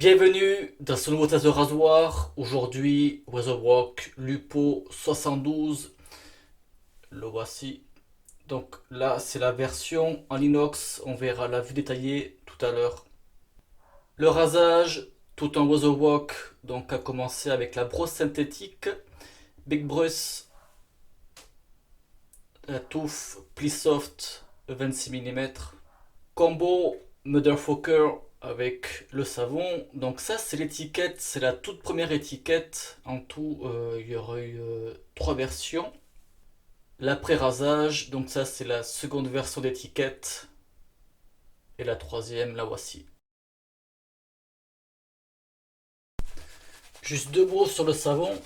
Bienvenue dans ce nouveau test de rasoir. Aujourd'hui, Weatherwalk Lupo 72. Le voici. Donc là, c'est la version en inox. On verra la vue détaillée tout à l'heure. Le rasage, tout en Weatherwalk, donc a commencé avec la brosse synthétique Big Brush, la touffe Pli Soft 26 mm. Combo Motherfucker avec le savon. Donc ça c'est l'étiquette, c'est la toute première étiquette. En tout, il y aurait eu trois versions. L'après-rasage, donc ça c'est la seconde version d'étiquette. Et la troisième, la voici. Juste deux mots sur le savon.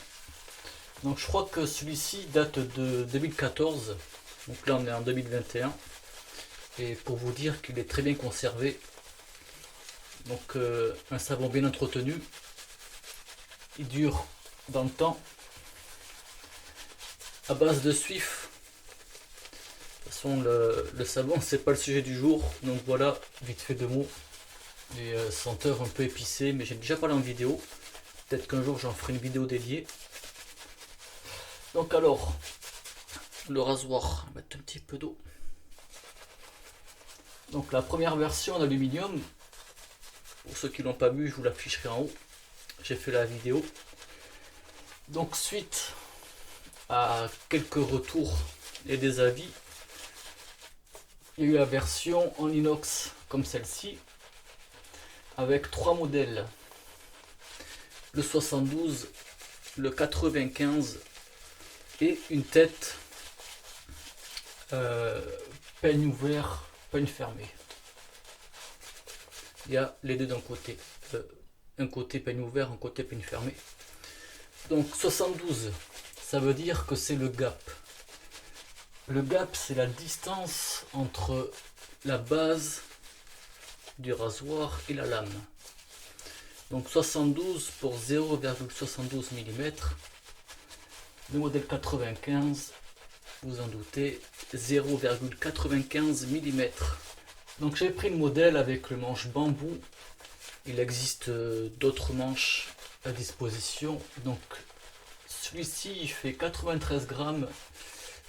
Donc je crois que celui-ci date de 2014. Donc là on est en 2021. Et pour vous dire qu'il est très bien conservé. Donc un savon bien entretenu. Il dure dans le temps. À base de suif. De toute façon, le savon, c'est pas le sujet du jour. Donc voilà, vite fait deux mots. Des senteurs un peu épicées, mais j'ai déjà parlé en vidéo. Peut-être qu'un jour j'en ferai une vidéo dédiée. Donc alors, le rasoir, on va mettre un petit peu d'eau. Donc la première version en aluminium, pour ceux qui l'ont pas vu, je vous l'afficherai en haut. J'ai fait la vidéo. Donc suite à quelques retours et des avis, il y a eu la version en inox comme celle-ci, avec trois modèles. Le 72, le 95 et une tête peigne ouvert, peigne fermé. Il y a les deux d'un côté. Un côté peigne ouvert, un côté peigne fermé. Donc 72, ça veut dire que c'est le gap. Le gap, c'est la distance entre la base du rasoir et la lame. Donc 72 pour 0,72 mm. Le modèle 95, vous en doutez, 0,95 mm. Donc j'ai pris le modèle avec le manche bambou. Il existe d'autres manches à disposition. Donc celui-ci il fait 93 grammes.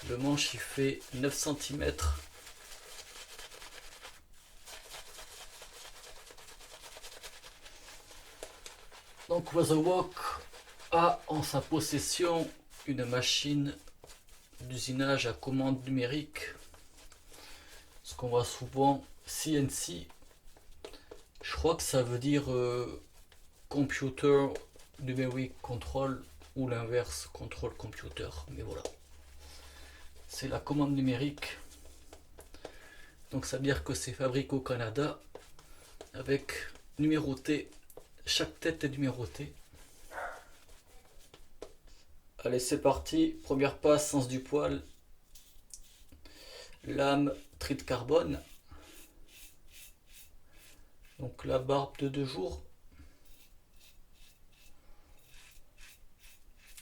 Le manche il fait 9 cm. Donc Weatherwalk a en sa possession une machine d'usinage à commande numérique, ce qu'on voit souvent CNC. Je crois que ça veut dire Computer Numeric Control ou l'inverse, Control Computer, mais voilà. C'est la commande numérique. Donc ça veut dire que c'est fabriqué au Canada avec numéroté. Chaque tête est numérotée. Allez, c'est parti. Première passe, sens du poil. Lame, tri de carbone. Donc la barbe de 2 jours.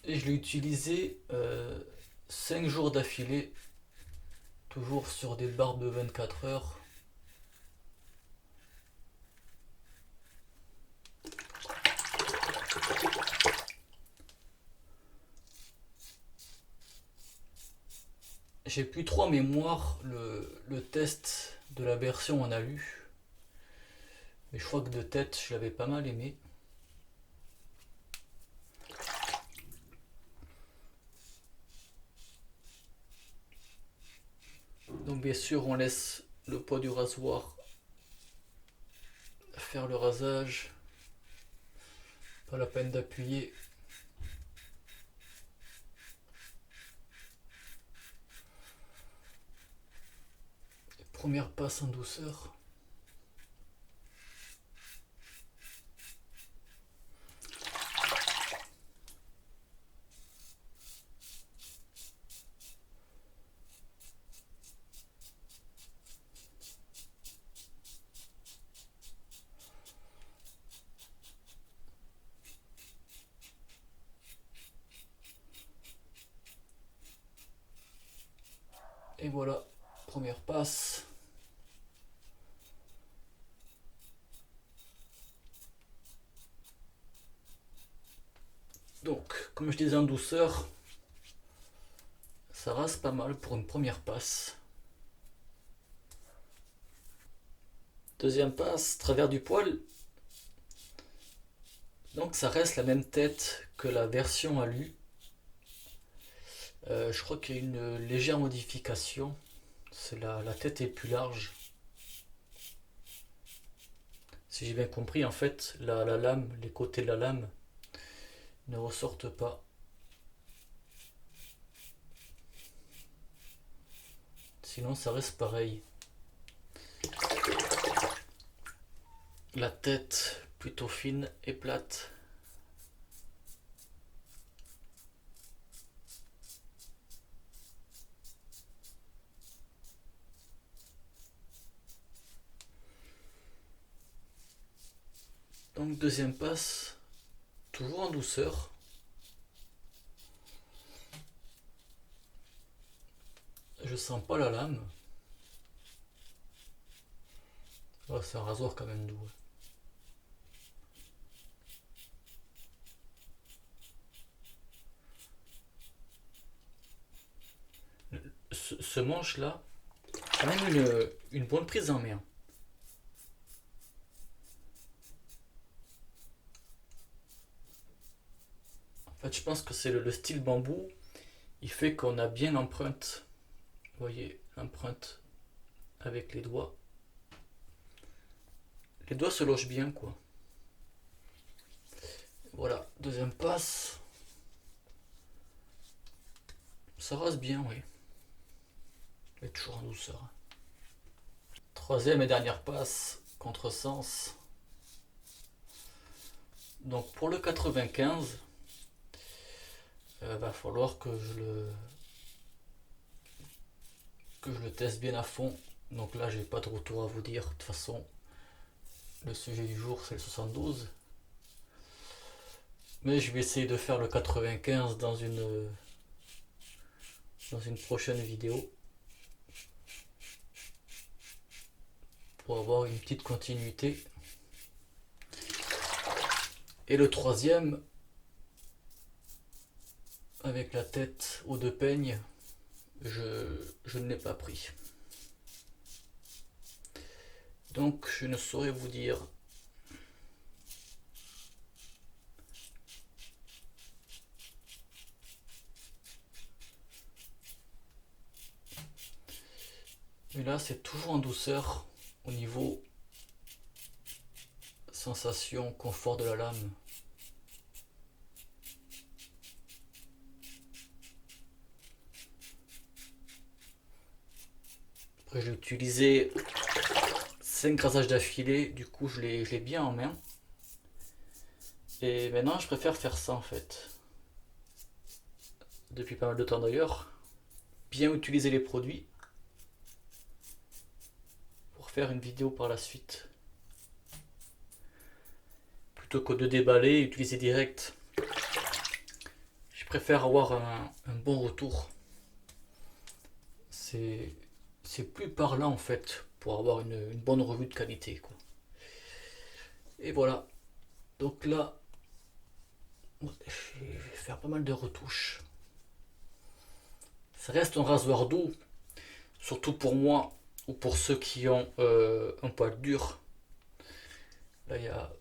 Et je l'ai utilisé 5 jours d'affilée. Toujours sur des barbes de 24 heures. J'ai plus trop en mémoire le test de la version en alu. Mais je crois que de tête, je l'avais pas mal aimé. Donc bien sûr, on laisse le poids du rasoir faire le rasage. Pas la peine d'appuyer. Première passe en douceur. Et voilà, première passe. Donc, comme je disais en douceur, ça rase pas mal pour une première passe. Deuxième passe, travers du poil. Donc ça reste la même tête que la version alu. Je crois qu'il y a une légère modification. C'est la tête est plus large. Si j'ai bien compris, en fait, la lame, les côtés de la lame ne ressortent pas. Sinon, ça reste pareil. La tête plutôt fine et plate. Donc deuxième passe, toujours en douceur. Je sens pas la lame. Oh, c'est un rasoir quand même doux. Ce manche là, quand même une bonne prise en main. En fait, je pense que c'est le style bambou. Il fait qu'on a bien l'empreinte. Vous voyez, l'empreinte avec les doigts. Les doigts se logent bien, quoi. Voilà, deuxième passe. Ça rase bien, oui. Mais toujours en douceur. Troisième et dernière passe, contresens. Donc pour le 95, va falloir que je le teste bien à fond. Donc là, j'ai pas de retour à vous dire. De toute façon, le sujet du jour, c'est le 72. Mais je vais essayer de faire le 95 dans une prochaine vidéo. Pour avoir une petite continuité. Et le troisième, avec la tête aux deux peignes, je ne l'ai pas pris. Donc je ne saurais vous dire. Mais là c'est toujours en douceur au niveau sensation, confort de la lame. Après j'ai utilisé 5 rasages d'affilée, du coup je l'ai bien en main. Et maintenant je préfère faire ça en fait. Depuis pas mal de temps d'ailleurs. Bien utiliser les produits. Pour faire une vidéo par la suite. Plutôt que de déballer et utiliser direct. Je préfère avoir un bon retour. C'est plus parlant en fait pour avoir une bonne revue de qualité, quoi. Et voilà. Donc là, je vais faire pas mal de retouches. Ça reste un rasoir doux, surtout pour moi ou pour ceux qui ont un poil dur. Là,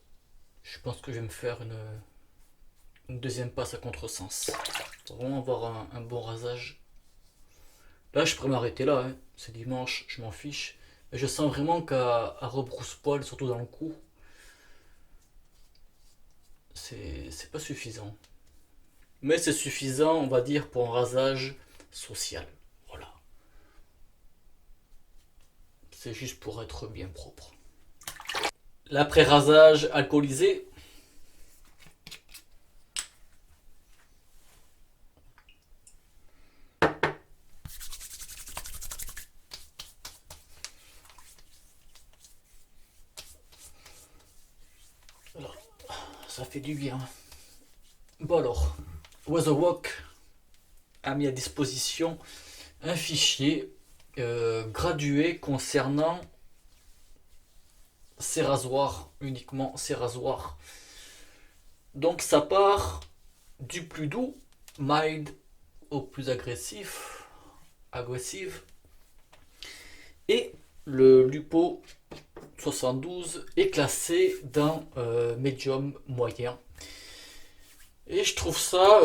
je pense que je vais me faire une deuxième passe à contresens. Pour vraiment avoir un bon rasage. Là, je pourrais m'arrêter là, hein. C'est dimanche, je m'en fiche. Mais je sens vraiment qu'à rebrousse-poil, surtout dans le cou, c'est pas suffisant. Mais c'est suffisant, on va dire, pour un rasage social. Voilà. C'est juste pour être bien propre. L'après-rasage alcoolisé. Alors, ça fait du bien. Bon alors, Weatherwalk a mis à disposition un fichier gradué concernant ces rasoirs, uniquement ces rasoirs. Donc ça part du plus doux, mild, au plus agressif. Et le Lupo 72 est classé dans médium moyen. Et je trouve ça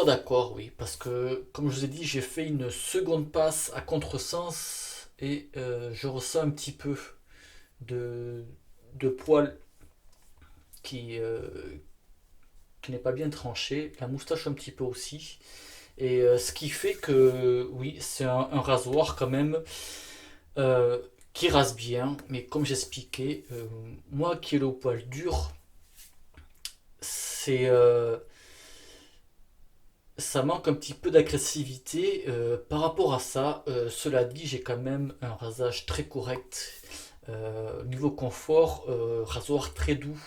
d'accord, oui, parce que comme je vous ai dit, j'ai fait une seconde passe à contresens et je ressens un petit peu de, de poil qui, euh, qui n'est pas bien tranché, la moustache un petit peu aussi. Et ce qui fait que, oui, c'est un rasoir quand même euh, qui rase bien, mais comme j'expliquais, moi qui ai le poil dur, c'est ça manque un petit peu d'agressivité par rapport à ça. Cela dit, j'ai quand même un rasage très correct. Niveau confort, rasoir très doux.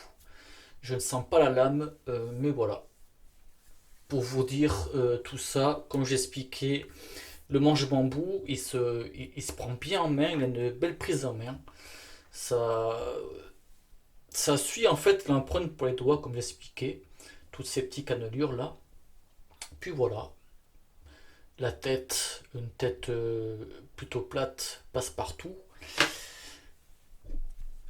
Je ne sens pas la lame, mais voilà. Pour vous dire tout ça, comme j'expliquais, le manche bambou, il se prend bien en main, il a une belle prise en main. Ça, ça suit en fait l'empreinte pour les doigts, comme j'expliquais, toutes ces petites cannelures là. Puis voilà, la tête, une tête plutôt plate, passe partout.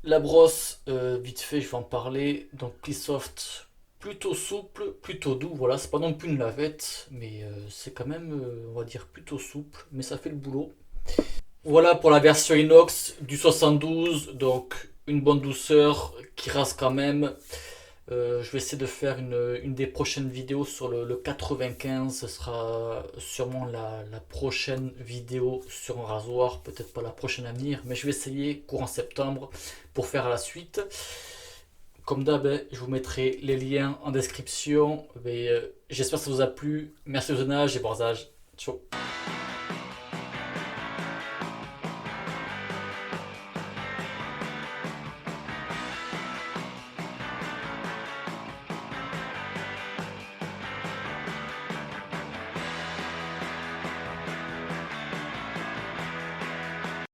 La brosse, vite fait, je vais en parler. Donc, Plissoft, plutôt souple, plutôt doux. Voilà, c'est pas non plus une lavette, mais c'est quand même, on va dire, plutôt souple. Mais ça fait le boulot. Voilà pour la version inox du 72. Donc, une bonne douceur qui rase quand même. Je vais essayer de faire une des prochaines vidéos sur le 95. Ce sera sûrement la prochaine vidéo sur un rasoir. Peut-être pas la prochaine à venir, mais je vais essayer courant septembre pour faire la suite. Comme d'hab, je vous mettrai les liens en description. J'espère que ça vous a plu. Merci au visionnage et bon rasage. Ciao.